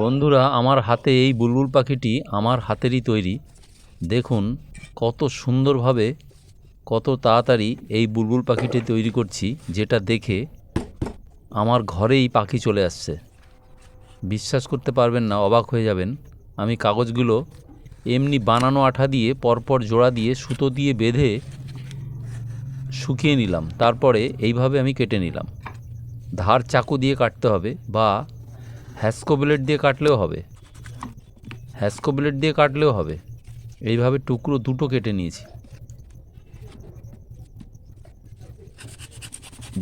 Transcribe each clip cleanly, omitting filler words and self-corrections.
বন্ধুরা, আমার হাতে এই বুলবুল পাখিটি আমার হাতেরই তৈরি। দেখুন কত সুন্দরভাবে, কত তাড়াতাড়ি এই বুলবুল পাখিটি তৈরি করছি, যেটা দেখে আমার ঘরেই পাখি চলে আসছে। বিশ্বাস করতে পারবেন না, অবাক হয়ে যাবেন। আমি কাগজগুলো এমনি বানানো আঠা দিয়ে পরপর জোড়া দিয়ে সুতো দিয়ে বেঁধে শুকিয়ে নিলাম। তারপরে এইভাবে আমি কেটে নিলাম। ধার চাকু দিয়ে কাটতে হবে বা হ্যাস্কো ব্লেড দিয়ে কাটলেও হবে। হ্যাস্কো ব্লেড দিয়ে কাটলেও হবে। এইভাবে টুকরো দুটো কেটে নিয়েছি।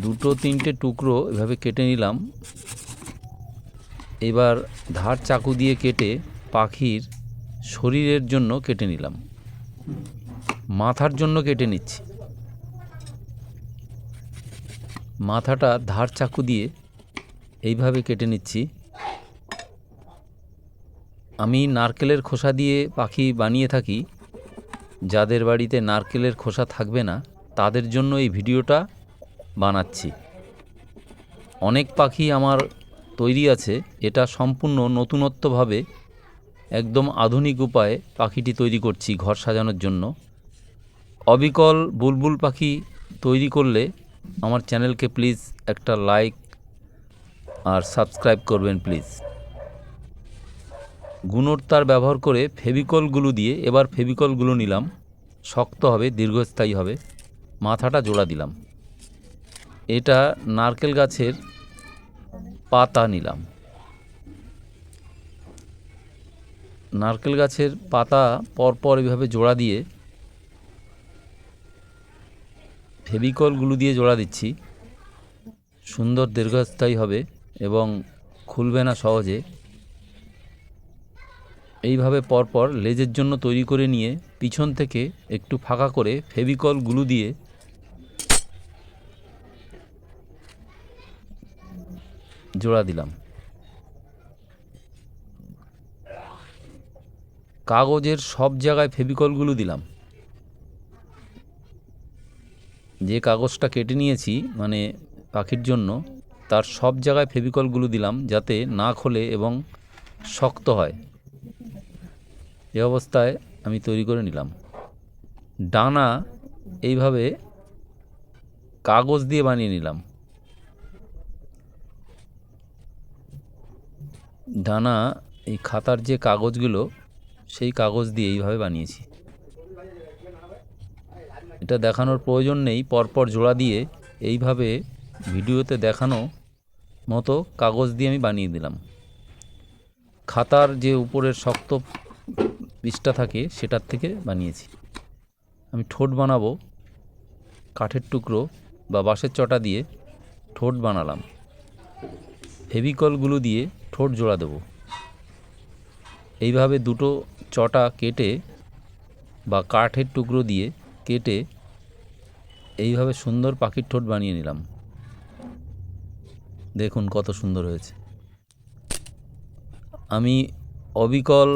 দুটো তিনটে টুকরো এভাবে কেটে নিলাম। এবার ধার চাকু দিয়ে কেটে পাখির শরীরের জন্য কেটে নিলাম। মাথার জন্য কেটে নিচ্ছি। মাথাটা ধার চাকু দিয়ে এইভাবে কেটে নিচ্ছি। আমি নারকেলের খোসা দিয়ে পাখি বানিয়ে থাকি। যাদের বাড়িতে নারকেলের খোসা থাকবে না, তাদের জন্য এই ভিডিওটা বানাচ্ছি। অনেক পাখি আমার তৈরি আছে। এটা সম্পূর্ণ নতুনত্বভাবে, একদম আধুনিক উপায়ে পাখিটি তৈরি করছি ঘর সাজানোর জন্য। অবিকল বুলবুল পাখি তৈরি করলে আমার চ্যানেলকে প্লিজ একটা লাইক আর সাবস্ক্রাইব করবেন প্লিজ। গুণর তার ব্যবহার করে ফেভিকল গ্লু দিয়ে, এবার ফেভিকল গ্লু নিলাম, শক্ত হবে, দীর্ঘস্থায়ী হবে। মাথাটা জোড়া দিলাম। এটা নারকেল গাছের পাতা নিলাম। নারকেল গাছের পাতা পরপর এভাবে জোড়া দিয়ে ফেভিকল গ্লু দিয়ে জোড়া দিচ্ছি। সুন্দর দীর্ঘস্থায়ী হবে এবং খুলবে না সহজে। এইভাবে পরপর লেজের জন্য তৈরি করে নিয়ে পিছন থেকে একটু ফাঁকা করে ফেভিকল গ্লু দিয়ে জোড়া দিলাম। কাগজের সব জায়গায় ফেভিকল গ্লু দিলাম। যে কাগজটা কেটে নিয়েছি মানে পাখির জন্য, তার সব জায়গায় ফেভিকল গ্লু দিলাম, যাতে না খোলে এবং শক্ত হয়। এই অবস্থায় আমি তৈরি করে নিলাম। ডানা এইভাবে কাগজ দিয়ে বানিয়ে নিলাম। ডানা এই খাতার যে কাগজগুলো, সেই কাগজ দিয়ে এইভাবে বানিয়েছি। এটা দেখানোর প্রয়োজন নেই, পরপর জোড়া দিয়ে এইভাবে ভিডিওতে দেখানো মতো কাগজ দিয়ে আমি বানিয়ে দিলাম। খাতার যে উপরের শক্ত পিসটা থাকে সেটার থেকে বানিয়েছি। আমি ঠোঁট বানাবো। কাঠের টুকরো বা বাঁশের চটা দিয়ে ঠোঁট বানালাম। ফেভিকল গ্লু দিয়ে ঠোঁট জোড়া দেবো। এইভাবে দুটো চটা কেটে বা কাঠের টুকরো দিয়ে কেটে এইভাবে সুন্দর পাখির ঠোঁট বানিয়ে নিলাম। দেখুন কত সুন্দর হয়েছে। আমি অবিকল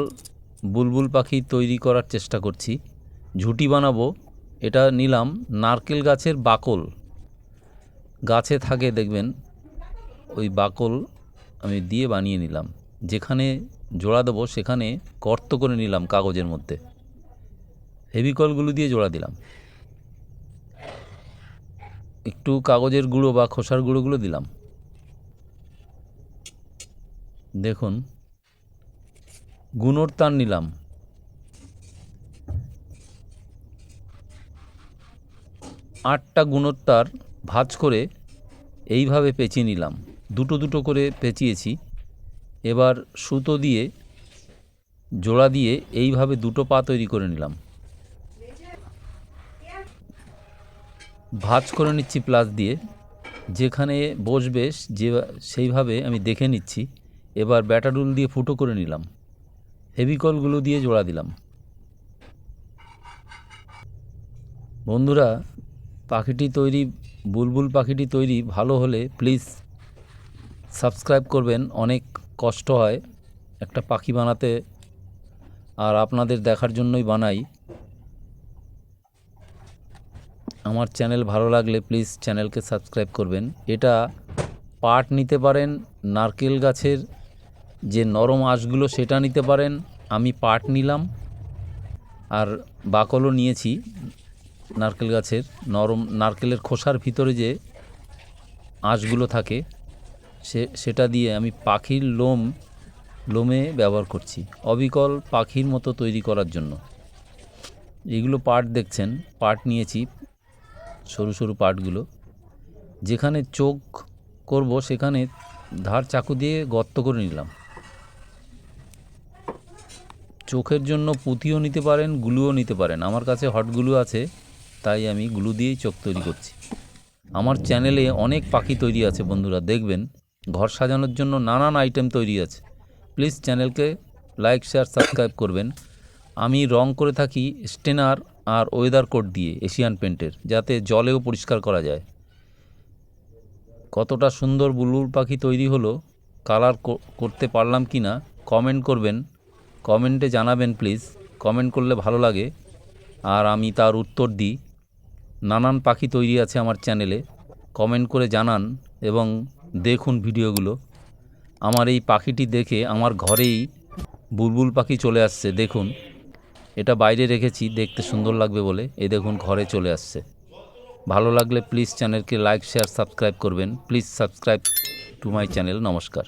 বুলবুল পাখি তৈরি করার চেষ্টা করছি। ঝুঁটি বানাবো। এটা নিলাম নারকেল গাছের বাকল। গাছে থাকে দেখবেন, ওই বাকল আমি দিয়ে বানিয়ে নিলাম। যেখানে জোড়া দেবো সেখানে গর্ত করে নিলাম কাগজের মধ্যে। ফেভিকলগুলো দিয়ে জোড়া দিলাম। একটু কাগজের গুঁড়ো বা খোসার গুঁড়োগুলো দিলাম। দেখুন, গুণর তার নিলাম। 8টা গুণর তার ভাঁজ করে এইভাবে পেঁচিয়ে নিলাম। দুটো দুটো করে পেঁচিয়েছি। এবার সুতো দিয়ে জোড়া দিয়ে এইভাবে দুটো পা তৈরি করে নিলাম। ভাঁজ করে নিচ্ছি প্লাস দিয়ে। যেখানে বসবে যে সেইভাবে আমি দেখে নিচ্ছি। এবার ব্যাটারুল দিয়ে ফুটো করে নিলাম। ফেভিকলগুলো দিয়ে জোড়া দিলাম। বন্ধুরা, পাখিটি তৈরি, বুলবুল পাখিটি তৈরি ভালো হলে প্লিজ সাবস্ক্রাইব করবেন। অনেক কষ্ট হয় একটা পাখি বানাতে, আর আপনাদের দেখার জন্যই বানাই। আমার চ্যানেল ভালো লাগলে প্লিজ চ্যানেলকে সাবস্ক্রাইব করবেন। এটা পাট নিতে পারেন নারকেল গাছের যে নরম আঁশগুলো সেটা নিতে পারেন। আমি পাট নিলাম আর বাকলও নিয়েছি নারকেল গাছের। নরম নারকেলের খোসার ভিতরে যে আঁশগুলো থাকে সেটা দিয়ে আমি পাখির লোমে ব্যবহার করছি, অবিকল পাখির মতো তৈরি করার জন্য। এগুলো পাট দেখছেন, পাট নিয়েছি, সরু সরু পাটগুলো। যেখানে চোখ করব সেখানে ধার চাকু দিয়ে গর্ত করে নিলাম। চোখের জন্য পুঁতিও নিতে পারেন, গ্লুও নিতে পারেন। আমার কাছে হট গ্লু আছে, তাই আমি গ্লু দিয়েই চোখ তৈরি করছি। আমার চ্যানেলে অনেক পাখি তৈরি আছে বন্ধুরা, দেখবেন ঘর সাজানোর জন্য নানান আইটেম তৈরি আছে। প্লিজ চ্যানেলকে লাইক, শেয়ার, সাবস্ক্রাইব করবেন। আমি রং করে থাকি স্টেনার আর ওয়েদার কোট দিয়ে, এশিয়ান পেন্টের, যাতে জলেও পরিষ্কার করা যায়। কতটা সুন্দর বুলবুল পাখি তৈরি হলো, কালার করতে পারলাম কি না কমেন্ট করবেন, কমেন্টে জানাবেন প্লিজ। কমেন্ট করলে ভালো লাগে আর আমি তার উত্তর দিই। নানান পাখি তৈরি আছে আমার চ্যানেলে, কমেন্ট করে জানান এবং দেখুন ভিডিওগুলো। আমার এই পাখিটি দেখে আমার ঘরেই বুলবুল পাখি চলে আসছে। দেখুন, এটা বাইরে রেখেছি দেখতে সুন্দর লাগবে বলে, এই দেখুন ঘরে চলে আসছে। ভালো লাগলে প্লিজ চ্যানেলকে লাইক, শেয়ার, সাবস্ক্রাইব করবেন। Please subscribe to my channel. নমস্কার।